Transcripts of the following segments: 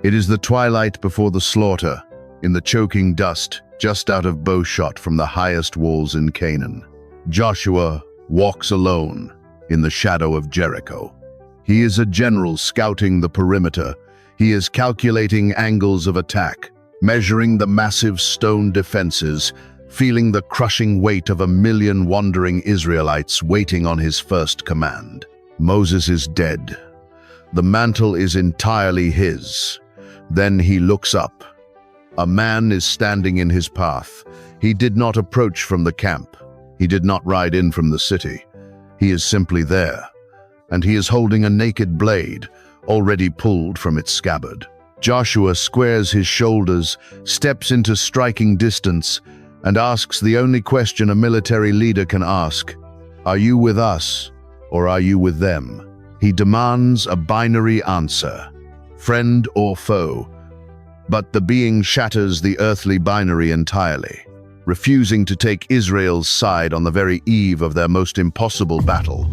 It is the twilight before the slaughter, in the choking dust, just out of bowshot from the highest walls in Canaan. Joshua walks alone in the shadow of Jericho. He is a general scouting the perimeter. He is calculating angles of attack, measuring the massive stone defenses, feeling the crushing weight of 1,000,000 wandering Israelites waiting on his first command. Moses is dead. The mantle is entirely his. Then he looks up. A man is standing in his path. He did not approach from the camp. He did not ride in from the city. He is simply there, and he is holding a naked blade, already pulled from its scabbard. Joshua squares his shoulders, steps into striking distance, and asks the only question a military leader can ask: "Are you with us, or are you with them?" He demands a binary answer, friend or foe, but the being shatters the earthly binary entirely, refusing to take Israel's side on the very eve of their most impossible battle.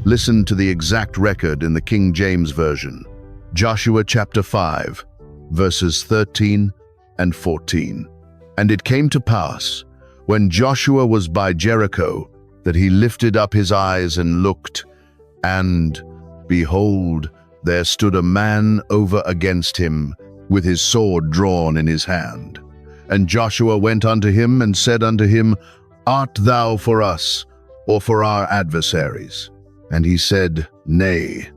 Listen to the exact record in the King James Version. Joshua chapter 5, verses 13 and 14. "And it came to pass, when Joshua was by Jericho, that he lifted up his eyes and looked, and, behold, there stood a man over against him, with his sword drawn in his hand. And Joshua went unto him and said unto him, Art thou for us, or for our adversaries? And he said, Nay,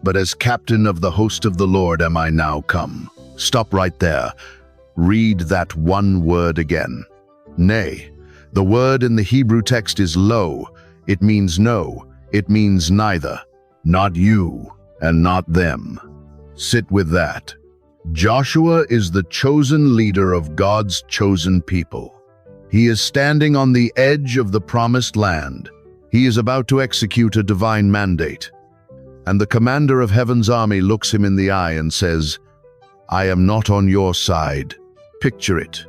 but as captain of the host of the Lord am I now come." Stop right there. Read that one word again. Nay. The word in the Hebrew text is lo. It means no. It means neither. Not you and not them. Sit with that. Joshua is the chosen leader of God's chosen people. He is standing on the edge of the promised land. He is about to execute a divine mandate. And the commander of heaven's army looks him in the eye and says, "I am not on your side." Picture it.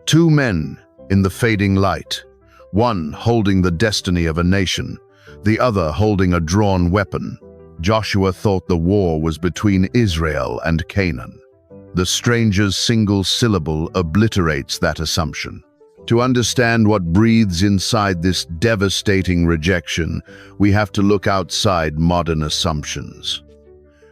Two men in the fading light, one holding the destiny of a nation, the other holding a drawn weapon. Joshua thought the war was between Israel and Canaan. The stranger's single syllable obliterates that assumption. To understand what breathes inside this devastating rejection, we have to look outside modern assumptions.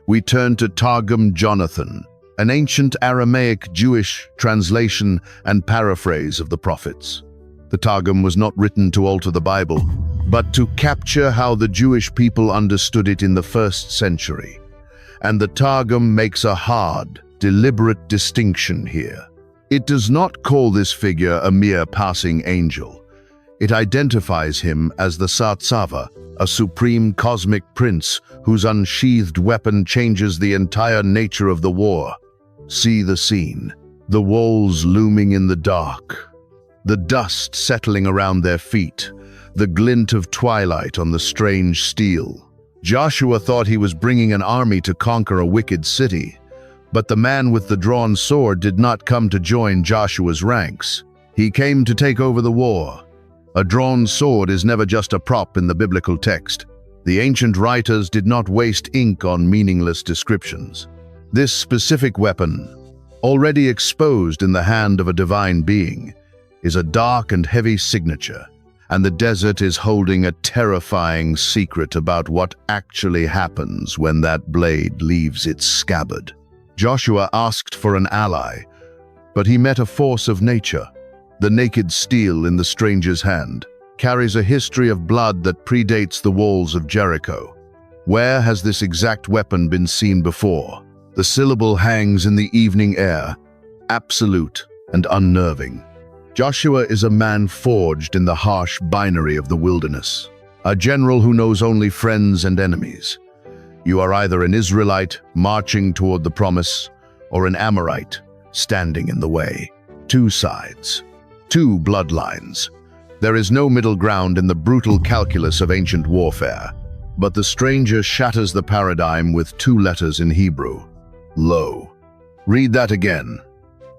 We turn to Targum Jonathan, an ancient Aramaic Jewish translation and paraphrase of the prophets. The Targum was not written to alter the Bible, but to capture how the Jewish people understood it in the first century. And the Targum makes a hard, deliberate distinction here. It does not call this figure a mere passing angel. It identifies him as the Satsava, a supreme cosmic prince whose unsheathed weapon changes the entire nature of the war. See the scene. The walls looming in the dark, the dust settling around their feet, the glint of twilight on the strange steel. Joshua thought he was bringing an army to conquer a wicked city. But the man with the drawn sword did not come to join Joshua's ranks. He came to take over the war. A drawn sword is never just a prop in the biblical text. The ancient writers did not waste ink on meaningless descriptions. This specific weapon, already exposed in the hand of a divine being, is a dark and heavy signature, and the desert is holding a terrifying secret about what actually happens when that blade leaves its scabbard. Joshua asked for an ally, but he met a force of nature. The naked steel in the stranger's hand carries a history of blood that predates the walls of Jericho. Where has this exact weapon been seen before? The syllable hangs in the evening air, absolute and unnerving. Joshua is a man forged in the harsh binary of the wilderness, a general who knows only friends and enemies. You are either an Israelite marching toward the promise, or an Amorite standing in the way. Two sides, two bloodlines. There is no middle ground in the brutal calculus of ancient warfare, but the stranger shatters the paradigm with two letters in Hebrew. Lo. Read that again.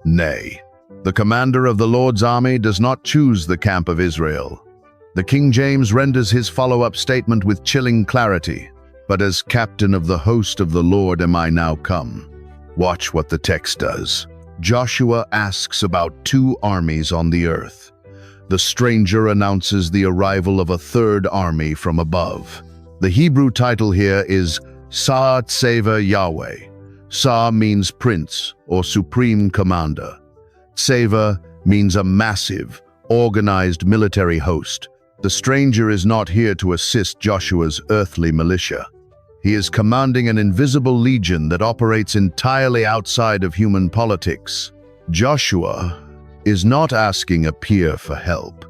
Nay. The commander of the Lord's army does not choose the camp of Israel. The King James renders his follow-up statement with chilling clarity. But as captain of the host of the Lord am I now come. Watch what the text does. Joshua asks about 2 armies on the earth. The stranger announces the arrival of a 3rd army from above. The Hebrew title here is Sa Tseva Yahweh. Sa means prince or supreme commander. Tseva means a massive, organized military host. The stranger is not here to assist Joshua's earthly militia. He is commanding an invisible legion that operates entirely outside of human politics. Joshua is not asking a peer for help.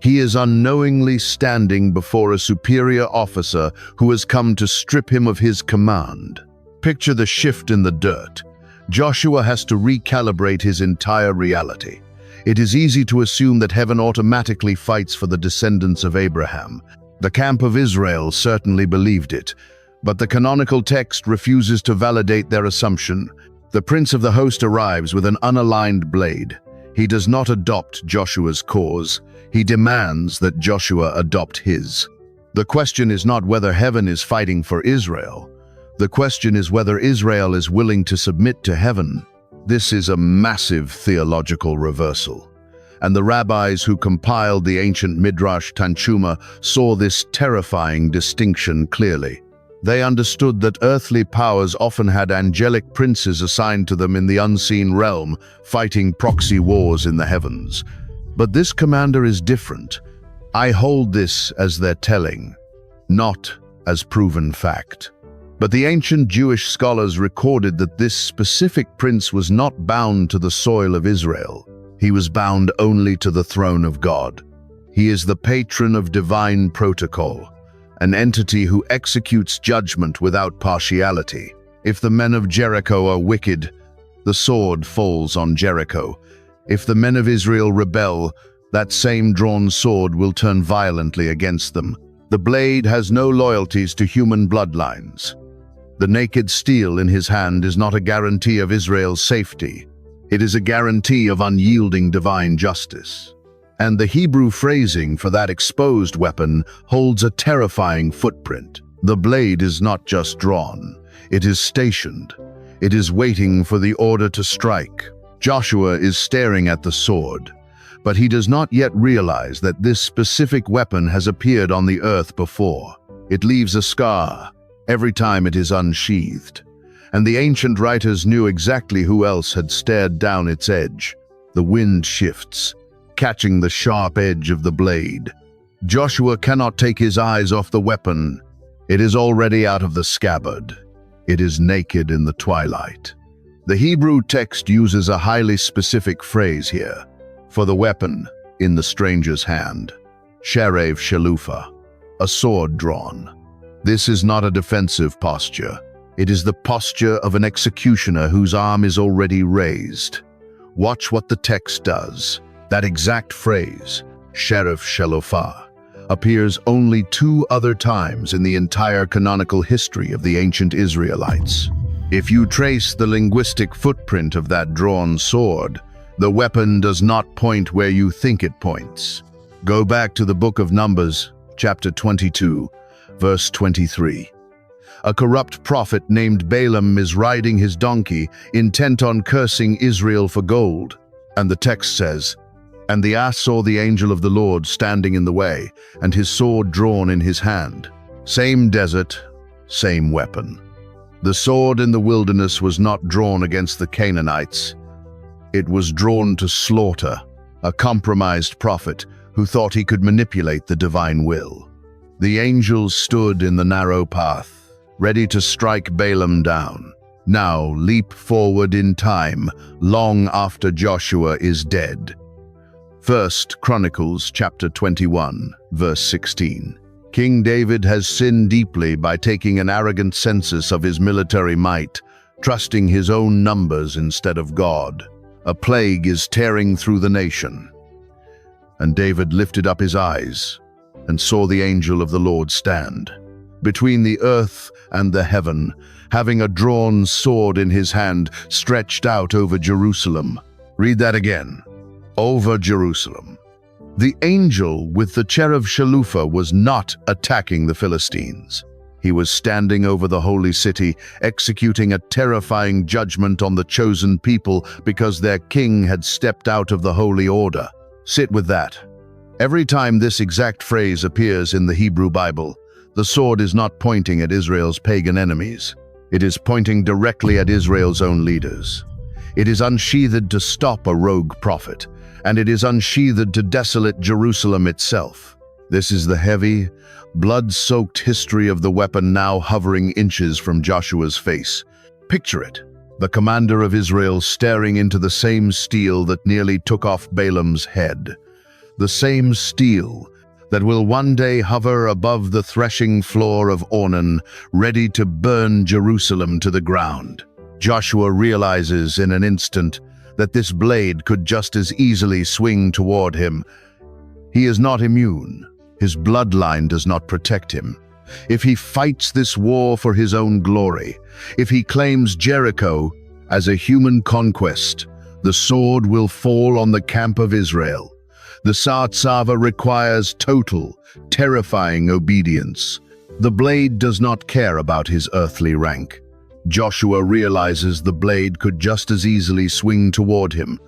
He is unknowingly standing before a superior officer who has come to strip him of his command. Picture the shift in the dirt. Joshua has to recalibrate his entire reality. It is easy to assume that heaven automatically fights for the descendants of Abraham. The camp of Israel certainly believed it, but the canonical text refuses to validate their assumption. The prince of the host arrives with an unaligned blade. He does not adopt Joshua's cause. He demands that Joshua adopt his. The question is not whether heaven is fighting for Israel. The question is whether Israel is willing to submit to heaven. This is a massive theological reversal, and the rabbis who compiled the ancient Midrash Tanchuma saw this terrifying distinction clearly. They understood that earthly powers often had angelic princes assigned to them in the unseen realm, fighting proxy wars in the heavens. But this commander is different. I hold this as their telling, not as proven fact. But the ancient Jewish scholars recorded that this specific prince was not bound to the soil of Israel. He was bound only to the throne of God. He is the patron of divine protocol, an entity who executes judgment without partiality. If the men of Jericho are wicked, the sword falls on Jericho. If the men of Israel rebel, that same drawn sword will turn violently against them. The blade has no loyalties to human bloodlines. The naked steel in his hand is not a guarantee of Israel's safety. It is a guarantee of unyielding divine justice. And the Hebrew phrasing for that exposed weapon holds a terrifying footprint. The blade is not just drawn, it is stationed. It is waiting for the order to strike. Joshua is staring at the sword, but he does not yet realize that this specific weapon has appeared on the earth before. It leaves a scar every time it is unsheathed, and the ancient writers knew exactly who else had stared down its edge. The wind shifts, catching the sharp edge of the blade. Joshua cannot take his eyes off the weapon. It is already out of the scabbard. It is naked in the twilight. The Hebrew text uses a highly specific phrase here for the weapon in the stranger's hand. Sherev Shalufa, a sword drawn. This is not a defensive posture. It is the posture of an executioner whose arm is already raised. Watch what the text does. That exact phrase, Sherev Shalufa, appears only 2 other times in the entire canonical history of the ancient Israelites. If you trace the linguistic footprint of that drawn sword, the weapon does not point where you think it points. Go back to the book of Numbers, chapter 22, verse 23. A corrupt prophet named Balaam is riding his donkey, intent on cursing Israel for gold. And the text says, "And the ass saw the angel of the Lord standing in the way, and his sword drawn in his hand." Same desert, same weapon. The sword in the wilderness was not drawn against the Canaanites. It was drawn to slaughter a compromised prophet who thought he could manipulate the divine will. The angels stood in the narrow path, ready to strike Balaam down. Now leap forward in time, long after Joshua is dead. 1 Chronicles chapter 21, verse 16. King David has sinned deeply by taking an arrogant census of his military might, trusting his own numbers instead of God. A plague is tearing through the nation. And David lifted up his eyes and saw the angel of the Lord stand between the earth and the heaven, having a drawn sword in his hand, stretched out over Jerusalem. Read that again. Over Jerusalem. The angel with the cherub Shalufa was not attacking the Philistines. He was standing over the holy city, executing a terrifying judgment on the chosen people because their king had stepped out of the holy order. Sit with that. Every time this exact phrase appears in the Hebrew Bible, the sword is not pointing at Israel's pagan enemies. It is pointing directly at Israel's own leaders. It is unsheathed to stop a rogue prophet, and it is unsheathed to desolate Jerusalem itself. This is the heavy, blood-soaked history of the weapon now hovering inches from Joshua's face. Picture it, the commander of Israel staring into the same steel that nearly took off Balaam's head. The same steel that will one day hover above the threshing floor of Ornan, ready to burn Jerusalem to the ground. Joshua realizes in an instant that this blade could just as easily swing toward him. He is not immune. His bloodline does not protect him. If he fights this war for his own glory, if he claims Jericho as a human conquest, the sword will fall on the camp of Israel. The Satsava requires total, terrifying obedience. The blade does not care about his earthly rank. Joshua realizes the blade could just as easily swing toward him,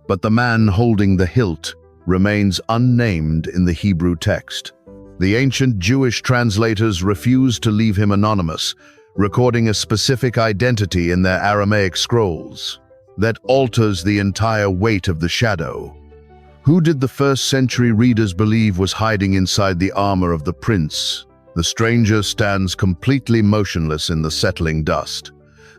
but the man holding the hilt remains unnamed in the Hebrew text. The ancient Jewish translators refuse to leave him anonymous, recording a specific identity in their Aramaic scrolls. That alters the entire weight of the shadow. Who did the first-century readers believe was hiding inside the armor of the prince? The stranger stands completely motionless in the settling dust.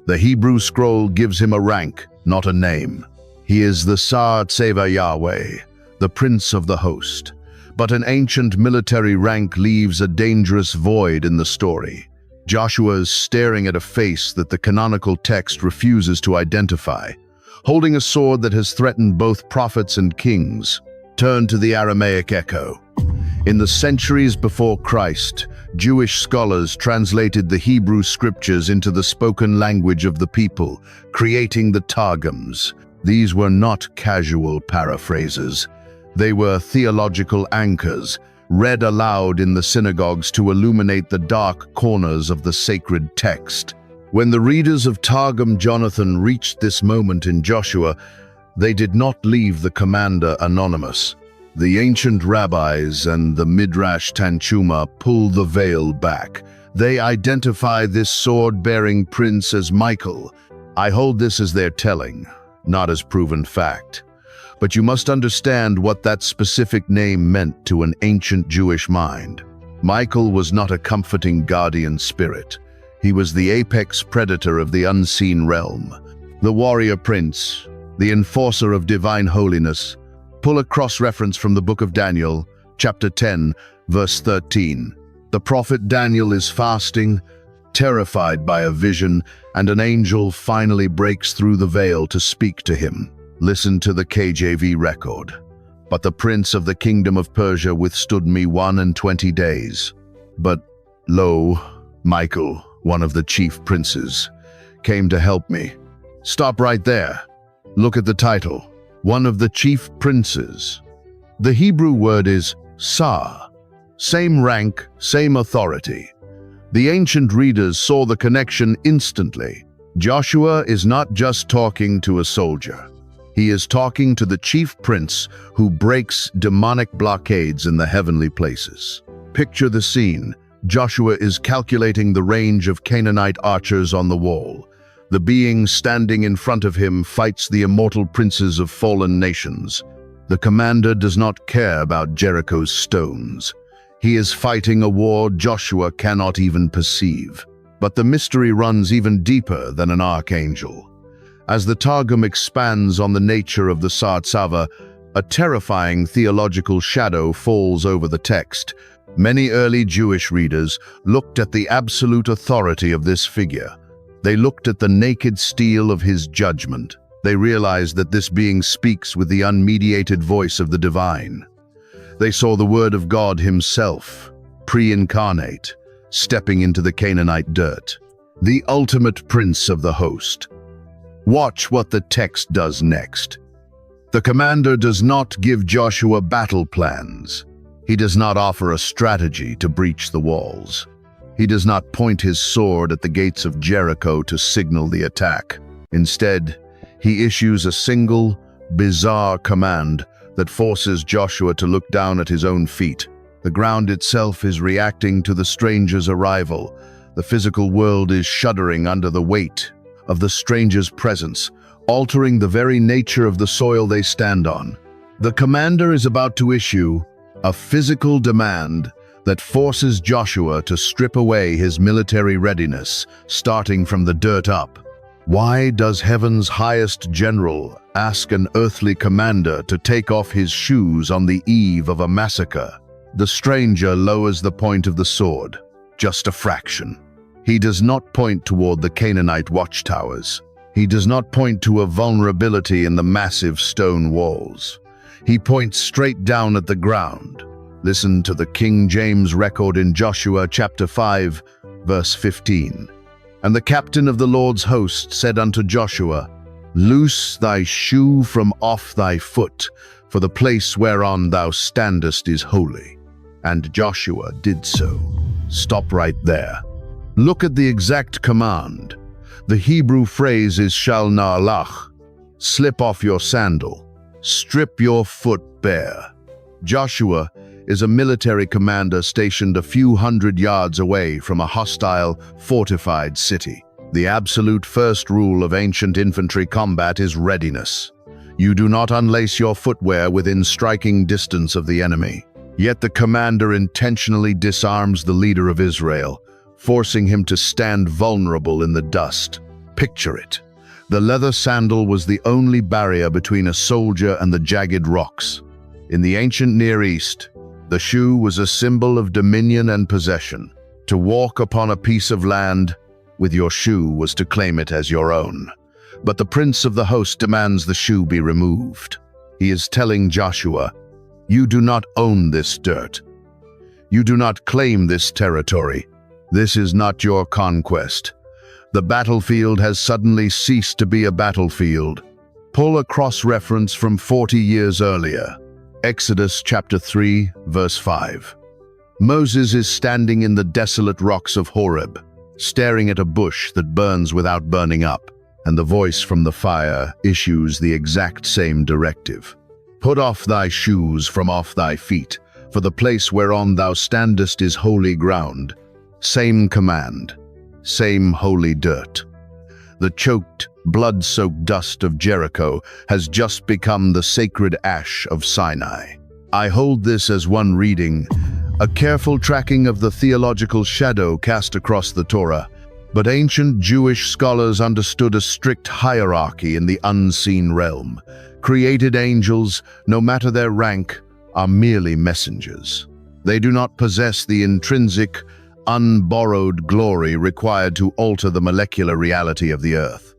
The Hebrew scroll gives him a rank, not a name. He is the Satsava Yahweh, the prince of the host. But an ancient military rank leaves a dangerous void in the story. Joshua is staring at a face that the canonical text refuses to identify, holding a sword that has threatened both prophets and kings. Turn to the Aramaic echo. In the centuries before Christ, Jewish scholars translated the Hebrew scriptures into the spoken language of the people, creating the Targums. These were not casual paraphrases. They were theological anchors, read aloud in the synagogues to illuminate the dark corners of the sacred text. When the readers of Targum Jonathan reached this moment in Joshua, they did not leave the commander anonymous. The ancient rabbis and the Midrash Tanchuma pull the veil back. They identify this sword-bearing prince as Michael. I hold this as their telling, not as proven fact. But you must understand what that specific name meant to an ancient Jewish mind. Michael was not a comforting guardian spirit. He was the apex predator of the unseen realm, the warrior prince, the enforcer of divine holiness. Pull a cross-reference from the book of Daniel, chapter 10, verse 13. The prophet Daniel is fasting, terrified by a vision, and an angel finally breaks through the veil to speak to him. Listen to the KJV record. But the prince of the kingdom of Persia withstood me 21 days. But, lo, Michael, one of the chief princes, came to help me. Stop right there. Look at the title. One of the chief princes. The Hebrew word is Sar. Same rank, same authority. The ancient readers saw the connection instantly. Joshua is not just talking to a soldier. He is talking to the chief prince who breaks demonic blockades in the heavenly places. Picture the scene. Joshua is calculating the range of Canaanite archers on the wall. The being standing in front of him fights the immortal princes of fallen nations. The commander does not care about Jericho's stones. He is fighting a war Joshua cannot even perceive. But the mystery runs even deeper than an archangel. As the Targum expands on the nature of the Satsava, a terrifying theological shadow falls over the text. Many early Jewish readers looked at the absolute authority of this figure. They looked at the naked steel of his judgment. They realized that this being speaks with the unmediated voice of the divine. They saw the word of God himself, pre-incarnate, stepping into the Canaanite dirt, the ultimate prince of the host. Watch what the text does next. The commander does not give Joshua battle plans. He does not offer a strategy to breach the walls. He does not point his sword at the gates of Jericho to signal the attack. Instead, he issues a single, bizarre command that forces Joshua to look down at his own feet. The ground itself is reacting to the stranger's arrival. The physical world is shuddering under the weight of the stranger's presence, altering the very nature of the soil they stand on. The commander is about to issue a physical demand that forces Joshua to strip away his military readiness, starting from the dirt up. Why does heaven's highest general ask an earthly commander to take off his shoes on the eve of a massacre? The stranger lowers the point of the sword, just a fraction. He does not point toward the Canaanite watchtowers. He does not point to a vulnerability in the massive stone walls. He points straight down at the ground. Listen to the King James record in Joshua chapter 5, verse 15. And the captain of the Lord's host said unto Joshua, Loose thy shoe from off thy foot, for the place whereon thou standest is holy. And Joshua did so. Stop right there. Look at the exact command. The Hebrew phrase is shal na'alach. Slip off your sandal. Strip your foot bare. Joshua is a military commander stationed a few hundred yards away from a hostile, fortified city. The absolute first rule of ancient infantry combat is readiness. You do not unlace your footwear within striking distance of the enemy. Yet the commander intentionally disarms the leader of Israel, forcing him to stand vulnerable in the dust. Picture it. The leather sandal was the only barrier between a soldier and the jagged rocks. In the ancient Near East, the shoe was a symbol of dominion and possession. To walk upon a piece of land with your shoe was to claim it as your own. But the prince of the host demands the shoe be removed. He is telling Joshua, you do not own this dirt. You do not claim this territory. This is not your conquest. The battlefield has suddenly ceased to be a battlefield. Pull a cross-reference from 40 years earlier. Exodus chapter 3, verse 5. Moses is standing in the desolate rocks of Horeb, staring at a bush that burns without burning up, and the voice from the fire issues the exact same directive. Put off thy shoes from off thy feet, for the place whereon thou standest is holy ground. Same command, same holy dirt. The choked, blood-soaked dust of Jericho has just become the sacred ash of Sinai. I hold this as one reading, a careful tracking of the theological shadow cast across the Torah, but ancient Jewish scholars understood a strict hierarchy in the unseen realm. Created angels, no matter their rank, are merely messengers. They do not possess the intrinsic, unborrowed glory required to alter the molecular reality of the earth.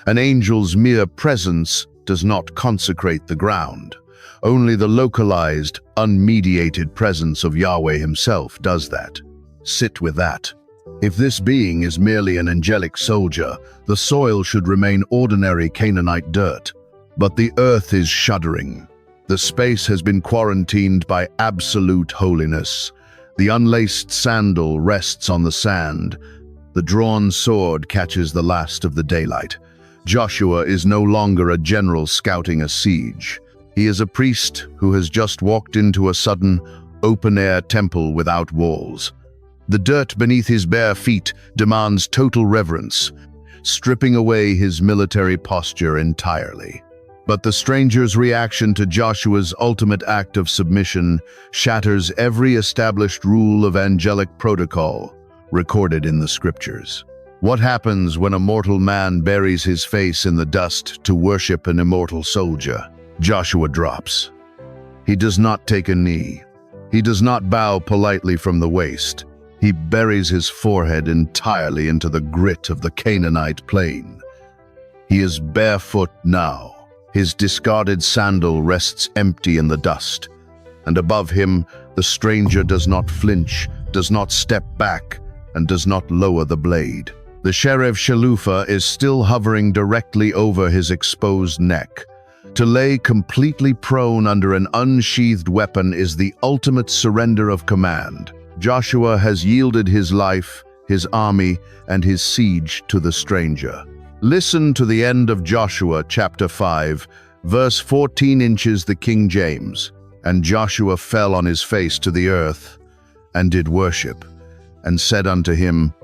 An angel's mere presence does not consecrate the ground. Only the localized, unmediated presence of Yahweh himself does that. Sit with that. If this being is merely an angelic soldier, the soil should remain ordinary Canaanite dirt. But the earth is shuddering. The space has been quarantined by absolute holiness. The unlaced sandal rests on the sand. The drawn sword catches the last of the daylight. Joshua is no longer a general scouting a siege. He is a priest who has just walked into a sudden, open-air temple without walls. The dirt beneath his bare feet demands total reverence, stripping away his military posture entirely. But the stranger's reaction to Joshua's ultimate act of submission shatters every established rule of angelic protocol recorded in the scriptures. What happens when a mortal man buries his face in the dust to worship an immortal soldier? Joshua drops. He does not take a knee. He does not bow politely from the waist. He buries his forehead entirely into the grit of the Canaanite plain. He is barefoot now. His discarded sandal rests empty in the dust, and above him the stranger does not flinch, does not step back, and does not lower the blade. The Sherev Shalufa is still hovering directly over his exposed neck. To lay completely prone under an unsheathed weapon is the ultimate surrender of command. Joshua has yielded his life, his army, and his siege to the stranger. Listen to the end of Joshua chapter 5, verse 14 inches the King James. And Joshua fell on his face to the earth, and did worship, and said unto him,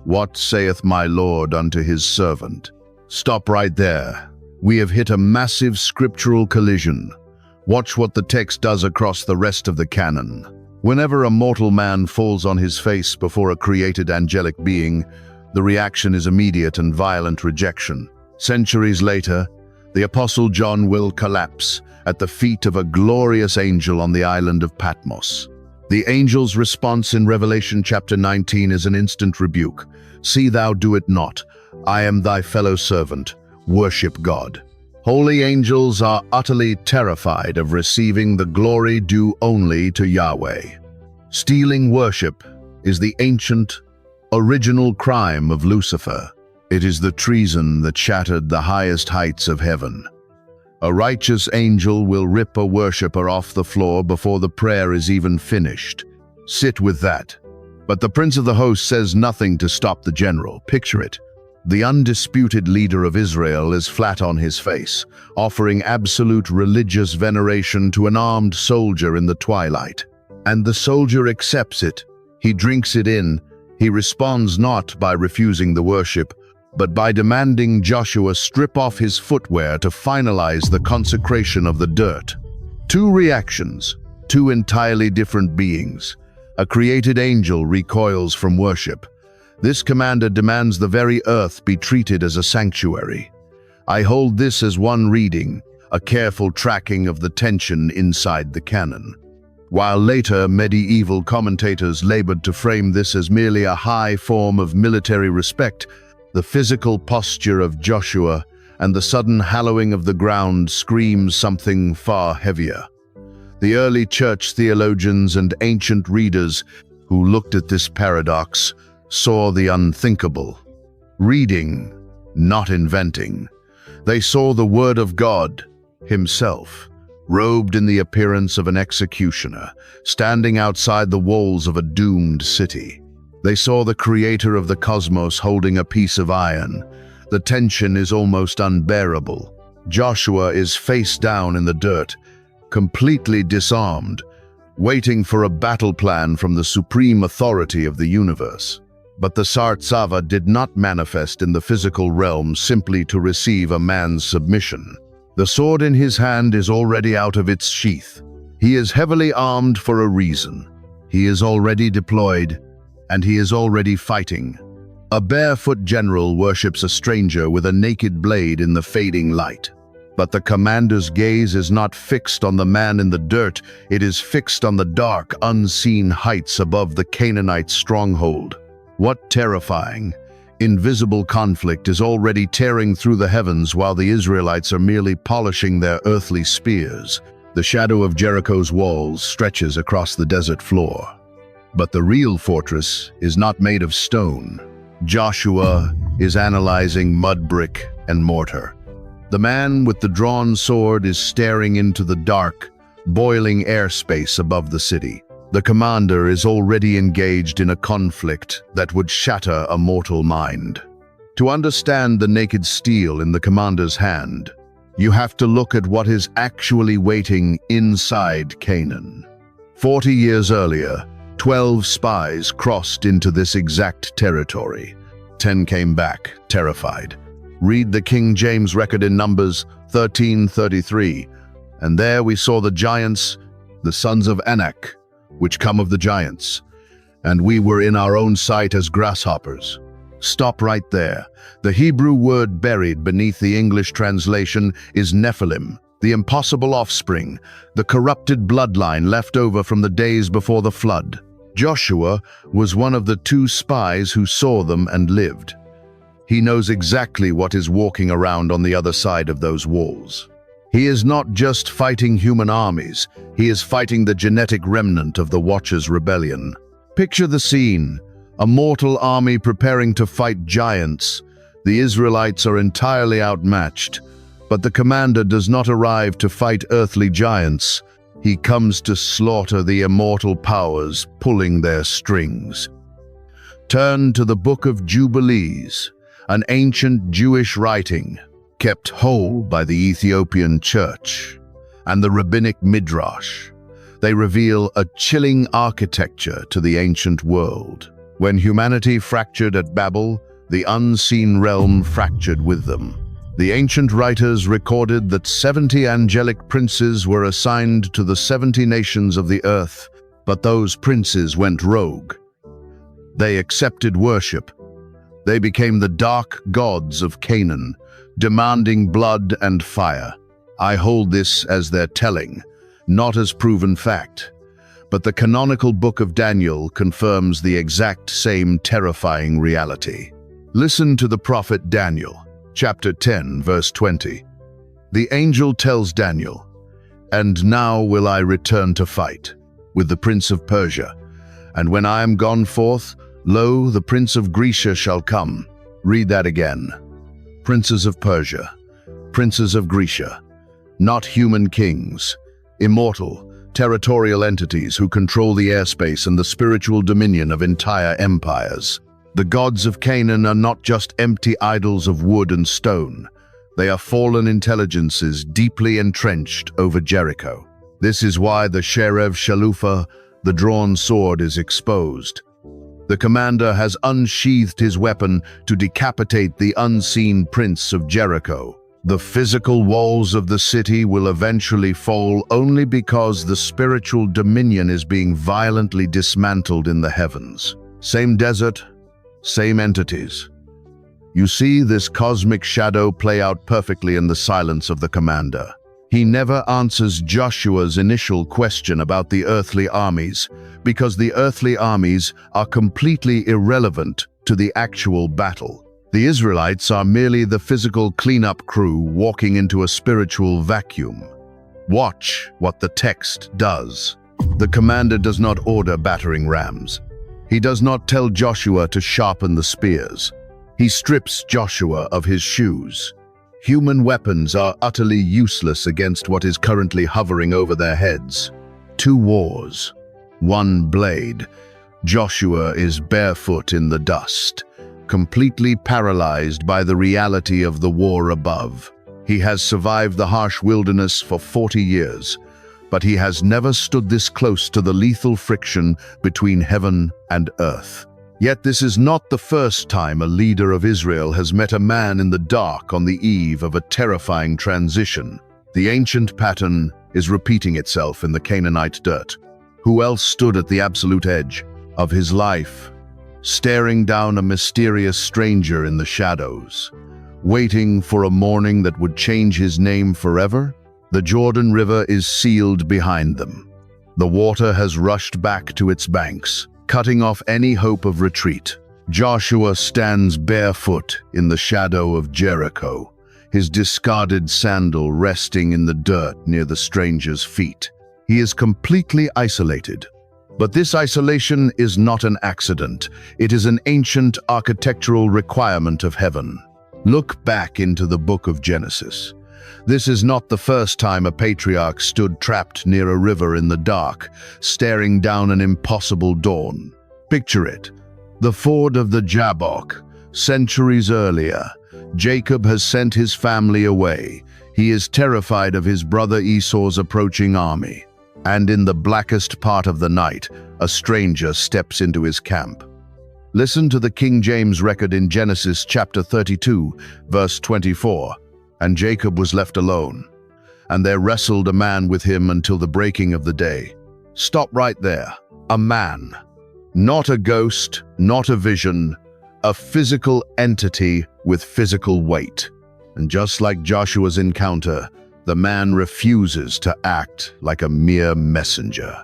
What saith my Lord unto his servant? Stop right there. We have hit a massive scriptural collision. Watch what the text does across the rest of the canon. Whenever a mortal man falls on his face before a created angelic being, the reaction is immediate and violent rejection. Centuries later, the Apostle John will collapse at the feet of a glorious angel on the island of Patmos. The angel's response in Revelation chapter 19 is an instant rebuke. See thou do it not. I am thy fellow servant. Worship God. Holy angels are utterly terrified of receiving the glory due only to Yahweh. Stealing worship is the ancient, original crime of Lucifer. It is the treason that shattered the highest heights of heaven. A righteous angel will rip a worshipper off the floor before the prayer is even finished. Sit with that. But the prince of the host says nothing to stop the general. Picture it. The undisputed leader of Israel is flat on his face, offering absolute religious veneration to an armed soldier in the twilight. And the soldier accepts it. He drinks it in. He responds not by refusing the worship, but by demanding Joshua strip off his footwear to finalize the consecration of the dirt. Two reactions, two entirely different beings. A created angel recoils from worship. This commander demands the very earth be treated as a sanctuary. I hold this as one reading, a careful tracking of the tension inside the canon. While later medieval commentators labored to frame this as merely a high form of military respect, the physical posture of Joshua and the sudden hallowing of the ground screams something far heavier. The early church theologians and ancient readers who looked at this paradox saw the unthinkable. Reading, not inventing. They saw the Word of God himself, robed in the appearance of an executioner, standing outside the walls of a doomed city. They saw the creator of the cosmos holding a piece of iron. The tension is almost unbearable. Joshua is face down in the dirt, completely disarmed, waiting for a battle plan from the supreme authority of the universe. But the Sartsava did not manifest in the physical realm simply to receive a man's submission. The sword in his hand is already out of its sheath. He is heavily armed for a reason. He is already deployed, and he is already fighting. A barefoot general worships a stranger with a naked blade in the fading light. But the commander's gaze is not fixed on the man in the dirt, it is fixed on the dark, unseen heights above the Canaanite stronghold. What terrifying, invisible conflict is already tearing through the heavens while the Israelites are merely polishing their earthly spears. The shadow of Jericho's walls stretches across the desert floor. But the real fortress is not made of stone. Joshua is analyzing mud brick and mortar. The man with the drawn sword is staring into the dark, boiling airspace above the city. The commander is already engaged in a conflict that would shatter a mortal mind. To understand the naked steel in the commander's hand, you have to look at what is actually waiting inside Canaan. 40 years earlier, 12 spies crossed into this exact territory. 10 came back, terrified. Read the King James record in Numbers 13:33. And there we saw the giants, the sons of Anak, which come of the giants. And we were in our own sight as grasshoppers. Stop right there. The Hebrew word buried beneath the English translation is Nephilim, the impossible offspring, the corrupted bloodline left over from the days before the flood. Joshua was one of the 2 spies who saw them and lived. He knows exactly what is walking around on the other side of those walls. He is not just fighting human armies, he is fighting the genetic remnant of the Watchers' rebellion. Picture the scene, a mortal army preparing to fight giants. The Israelites are entirely outmatched, but the commander does not arrive to fight earthly giants. He comes to slaughter the immortal powers pulling their strings. Turn to the Book of Jubilees, an ancient Jewish writing kept whole by the Ethiopian Church, and the Rabbinic Midrash. They reveal a chilling architecture to the ancient world. When humanity fractured at Babel, the unseen realm fractured with them. The ancient writers recorded that 70 angelic princes were assigned to the 70 nations of the earth, but those princes went rogue. They accepted worship. They became the dark gods of Canaan, demanding blood and fire. I hold this as their telling, not as proven fact, but the canonical book of Daniel confirms the exact same terrifying reality. Listen to the prophet Daniel, chapter 10, verse 20. The angel tells Daniel, "And now will I return to fight with the prince of Persia, and when I am gone forth, lo, the prince of Grecia shall come." Read that again. Princes of Persia, princes of Grecia, not human kings, immortal, territorial entities who control the airspace and the spiritual dominion of entire empires. The gods of Canaan are not just empty idols of wood and stone. They are fallen intelligences deeply entrenched over Jericho. This is why the Sherev Shalufa, the drawn sword, is exposed. The commander has unsheathed his weapon to decapitate the unseen prince of Jericho. The physical walls of the city will eventually fall only because the spiritual dominion is being violently dismantled in the heavens. Same desert, same entities. You see this cosmic shadow play out perfectly in the silence of the commander. He never answers Joshua's initial question about the earthly armies, because the earthly armies are completely irrelevant to the actual battle. The Israelites are merely the physical cleanup crew walking into a spiritual vacuum. Watch what the text does. The commander does not order battering rams. He does not tell Joshua to sharpen the spears. He strips Joshua of his shoes. Human weapons are utterly useless against what is currently hovering over their heads. 2 wars, 1 blade. Joshua is barefoot in the dust, completely paralyzed by the reality of the war above. He has survived the harsh wilderness for 40 years, but he has never stood this close to the lethal friction between heaven and earth. Yet this is not the first time a leader of Israel has met a man in the dark on the eve of a terrifying transition. The ancient pattern is repeating itself in the Canaanite dirt. Who else stood at the absolute edge of his life, staring down a mysterious stranger in the shadows, waiting for a morning that would change his name forever? The Jordan River is sealed behind them. The water has rushed back to its banks, cutting off any hope of retreat. Joshua stands barefoot in the shadow of Jericho, his discarded sandal resting in the dirt near the stranger's feet. He is completely isolated. But this isolation is not an accident. It is an ancient architectural requirement of heaven. Look back into the book of Genesis. This is not the first time a patriarch stood trapped near a river in the dark, staring down an impossible dawn. Picture it. The ford of the Jabbok. Centuries earlier, Jacob has sent his family away. He is terrified of his brother Esau's approaching army. And in the blackest part of the night, a stranger steps into his camp. Listen to the King James record in Genesis chapter 32, verse 24. And Jacob was left alone, and there wrestled a man with him until the breaking of the day. Stop right there. A man. Not a ghost, not a vision, a physical entity with physical weight. And just like Joshua's encounter, the man refuses to act like a mere messenger.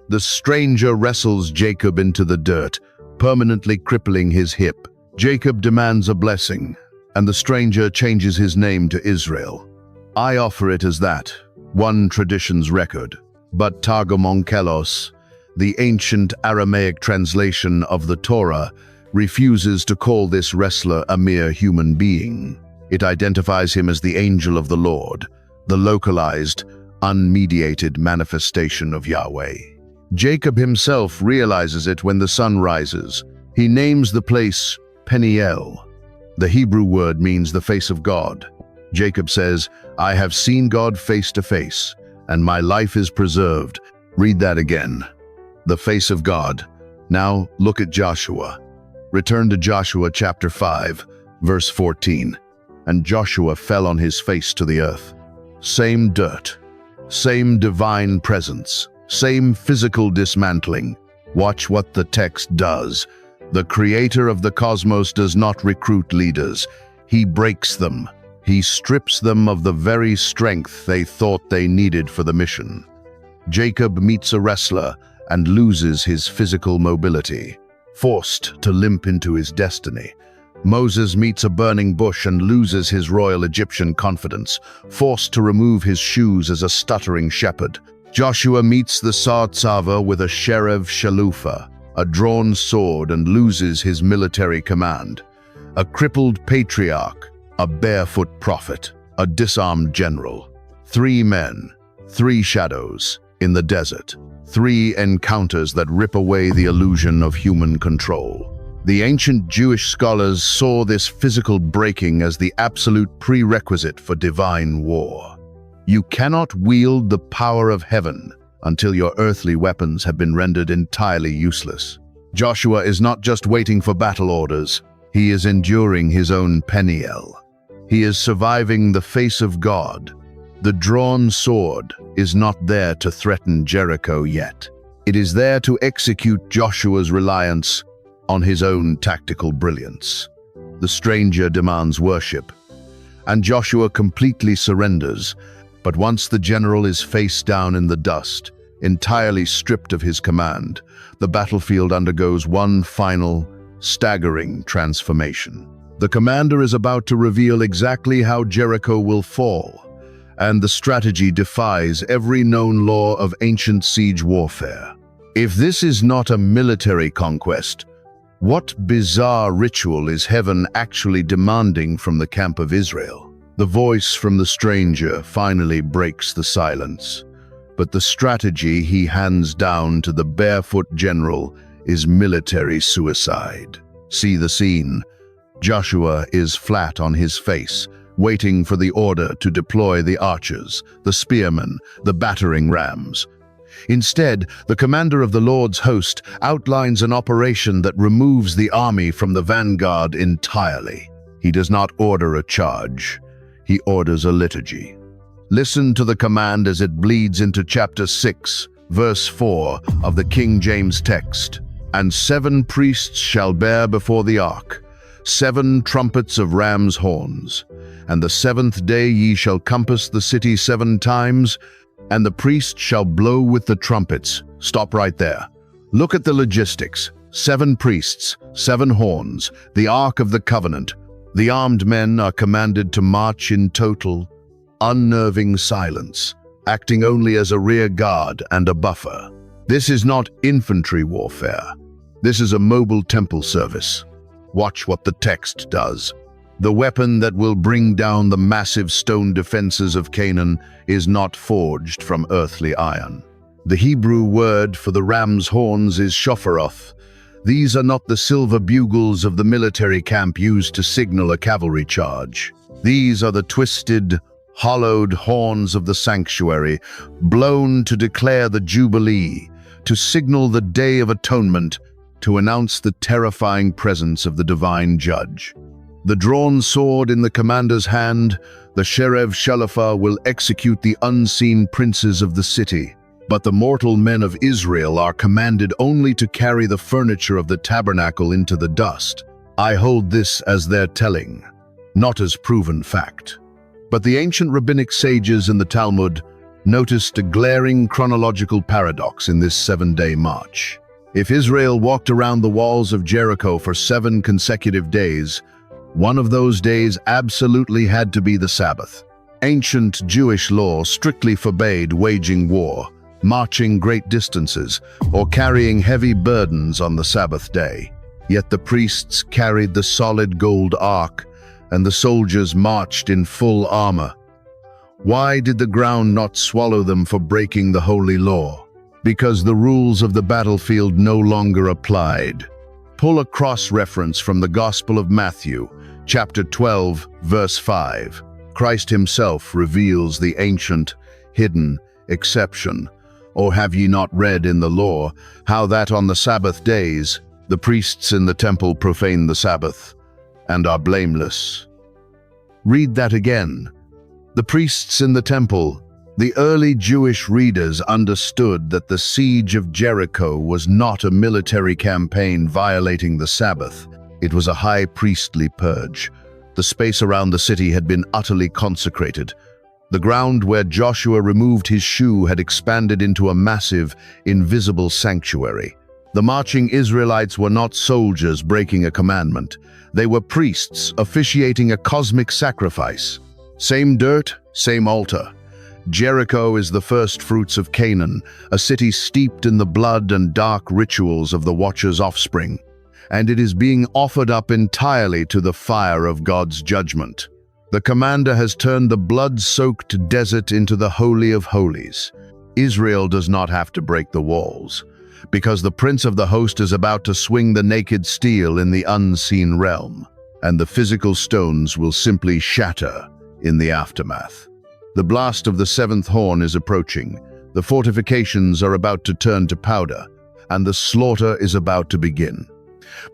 The stranger wrestles Jacob into the dirt, permanently crippling his hip. Jacob demands a blessing, and the stranger changes his name to Israel. I offer it as that, one tradition's record. But Targum Onkelos, the ancient Aramaic translation of the Torah, refuses to call this wrestler a mere human being. It identifies him as the angel of the Lord, the localized, unmediated manifestation of Yahweh. Jacob himself realizes it when the sun rises. He names the place Peniel. The Hebrew word means the face of God. Jacob says, "I have seen God face to face, and my life is preserved." Read that again. The face of God. Now look at Joshua. Return to Joshua chapter 5, verse 14. And Joshua fell on his face to the earth. Same dirt, same divine presence, same physical dismantling. Watch what the text does. The creator of the cosmos does not recruit leaders. He breaks them. He strips them of the very strength they thought they needed for the mission. Jacob meets a wrestler and loses his physical mobility, forced to limp into his destiny. Moses meets a burning bush and loses his royal Egyptian confidence, forced to remove his shoes as a stuttering shepherd. Joshua meets the Sartsava with a Sherev Shalufa, a drawn sword, and loses his military command. A crippled patriarch, a barefoot prophet, a disarmed general. 3 men, 3 shadows in the desert, 3 encounters that rip away the illusion of human control. The ancient Jewish scholars saw this physical breaking as the absolute prerequisite for divine war. You cannot wield the power of heaven until your earthly weapons have been rendered entirely useless. Joshua is not just waiting for battle orders, he is enduring his own Peniel. He is surviving the face of God. The drawn sword is not there to threaten Jericho yet. It is there to execute Joshua's reliance on his own tactical brilliance. The stranger demands worship, and Joshua completely surrenders. But once the general is face down in the dust, entirely stripped of his command, the battlefield undergoes one final, staggering transformation. The commander is about to reveal exactly how Jericho will fall, and the strategy defies every known law of ancient siege warfare. If this is not a military conquest, what bizarre ritual is heaven actually demanding from the camp of Israel? The voice from the stranger finally breaks the silence, but the strategy he hands down to the barefoot general is military suicide. See the scene. Joshua is flat on his face, waiting for the order to deploy the archers, the spearmen, the battering rams. Instead, the commander of the Lord's host outlines an operation that removes the army from the vanguard entirely. He does not order a charge. He orders a liturgy. Listen to the command as it bleeds into chapter 6, verse 4 of the King James text. "And 7 priests shall bear before the ark 7 trumpets of ram's horns. And the 7th day ye shall compass the city 7 times, and the priest shall blow with the trumpets." Stop right there. Look at the logistics. 7 priests, 7 horns, the Ark of the Covenant. The armed men are commanded to march in total, unnerving silence, acting only as a rear guard and a buffer. This is not infantry warfare. This is a mobile temple service. Watch what the text does. The weapon that will bring down the massive stone defenses of Canaan is not forged from earthly iron. The Hebrew word for the ram's horns is shoforoth. These are not the silver bugles of the military camp used to signal a cavalry charge. These are the twisted, hollowed horns of the sanctuary, blown to declare the Jubilee, to signal the Day of Atonement, to announce the terrifying presence of the divine judge. The drawn sword in the commander's hand, the Sherev Shalafa, will execute the unseen princes of the city. But the mortal men of Israel are commanded only to carry the furniture of the tabernacle into the dust. I hold this as their telling, not as proven fact. But the ancient rabbinic sages in the Talmud noticed a glaring chronological paradox in this 7-day march. If Israel walked around the walls of Jericho for 7 consecutive days, one of those days absolutely had to be the Sabbath. Ancient Jewish law strictly forbade waging war, marching great distances, or carrying heavy burdens on the Sabbath day. Yet the priests carried the solid gold ark, and the soldiers marched in full armor. Why did the ground not swallow them for breaking the holy law? Because the rules of the battlefield no longer applied. Pull a cross-reference from the Gospel of Matthew, chapter 12, verse 5. Christ himself reveals the ancient, hidden exception. Or have ye not read in the law how that on the Sabbath days the priests in the temple profane the Sabbath and are blameless? Read that again. The priests in the temple. The early Jewish readers understood that the siege of Jericho was not a military campaign violating the Sabbath. It was a high priestly purge. The space around the city had been utterly consecrated. The ground where Joshua removed his shoe had expanded into a massive, invisible sanctuary. The marching Israelites were not soldiers breaking a commandment. They were priests officiating a cosmic sacrifice. Same dirt, same altar. Jericho is the first fruits of Canaan, a city steeped in the blood and dark rituals of the Watcher's offspring, and it is being offered up entirely to the fire of God's judgment. The commander has turned the blood-soaked desert into the Holy of Holies. Israel does not have to break the walls, because the Prince of the Host is about to swing the naked steel in the unseen realm, and the physical stones will simply shatter in the aftermath. The blast of the seventh horn is approaching. The fortifications are about to turn to powder, and the slaughter is about to begin.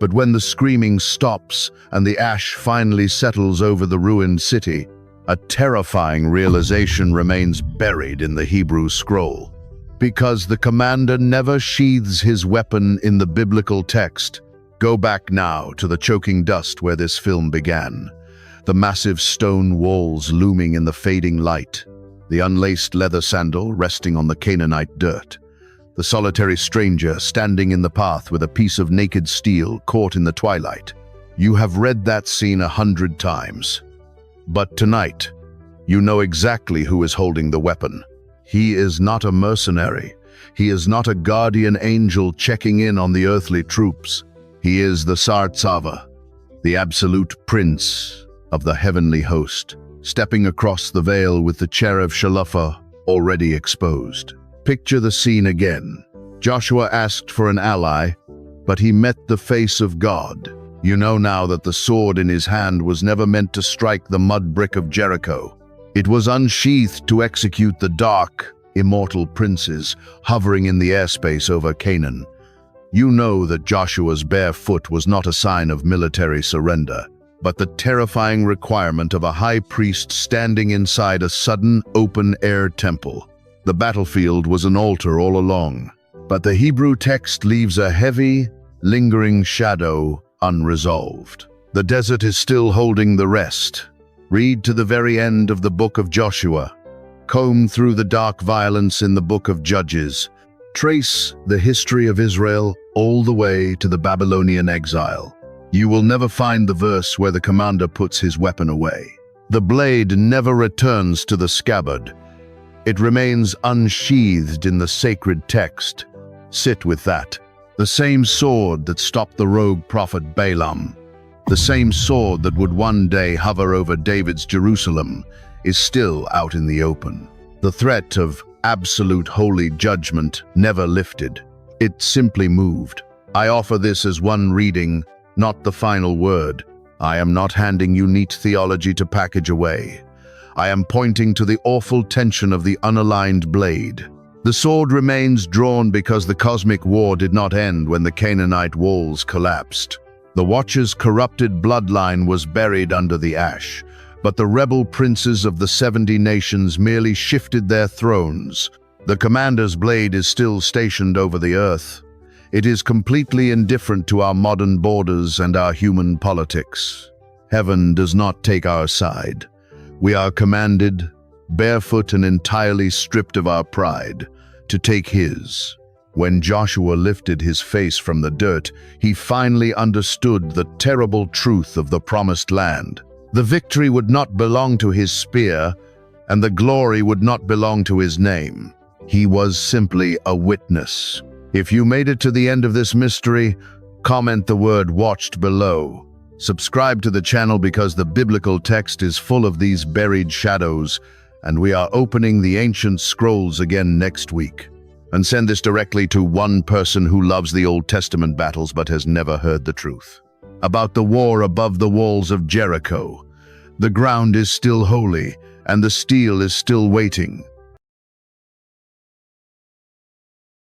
But when the screaming stops and the ash finally settles over the ruined city, a terrifying realization remains buried in the Hebrew scroll. Because the commander never sheathes his weapon in the biblical text. Go back now to the choking dust where this film began. The massive stone walls looming in the fading light, the unlaced leather sandal resting on the Canaanite dirt, the solitary stranger standing in the path with a piece of naked steel caught in the twilight. You have read that scene 100 times. But tonight, you know exactly who is holding the weapon. He is not a mercenary. He is not a guardian angel checking in on the earthly troops. He is the Sartsava, the absolute prince of the heavenly host, stepping across the veil with the cherub Shalufah already exposed. Picture the scene again. Joshua asked for an ally, but he met the face of God. You know now that the sword in his hand was never meant to strike the mud brick of Jericho. It was unsheathed to execute the dark, immortal princes hovering in the airspace over Canaan. You know that Joshua's bare foot was not a sign of military surrender, but the terrifying requirement of a high priest standing inside a sudden open-air temple. The battlefield was an altar all along, but the Hebrew text leaves a heavy, lingering shadow unresolved. The desert is still holding the rest. Read to the very end of the book of Joshua. Comb through the dark violence in the book of Judges. Trace the history of Israel all the way to the Babylonian exile. You will never find the verse where the commander puts his weapon away. The blade never returns to the scabbard. It remains unsheathed in the sacred text. Sit with that. The same sword that stopped the rogue prophet Balaam, the same sword that would one day hover over David's Jerusalem, is still out in the open. The threat of absolute holy judgment never lifted. It simply moved. I offer this as one reading, not the final word. I am not handing you neat theology to package away. I am pointing to the awful tension of the unaligned blade. The sword remains drawn because the cosmic war did not end when the Canaanite walls collapsed. The Watcher's corrupted bloodline was buried under the ash, but the rebel princes of the 70 nations merely shifted their thrones. The commander's blade is still stationed over the earth. It is completely indifferent to our modern borders and our human politics. Heaven does not take our side. We are commanded, barefoot and entirely stripped of our pride, to take his. When Joshua lifted his face from the dirt, he finally understood the terrible truth of the promised land. The victory would not belong to his spear, and the glory would not belong to his name. He was simply a witness. If you made it to the end of this mystery, comment the word "watched" below. Subscribe to the channel because the biblical text is full of these buried shadows, and we are opening the ancient scrolls again next week. And send this directly to one person who loves the Old Testament battles but has never heard the truth. About the war above the walls of Jericho. The ground is still holy, and the steel is still waiting.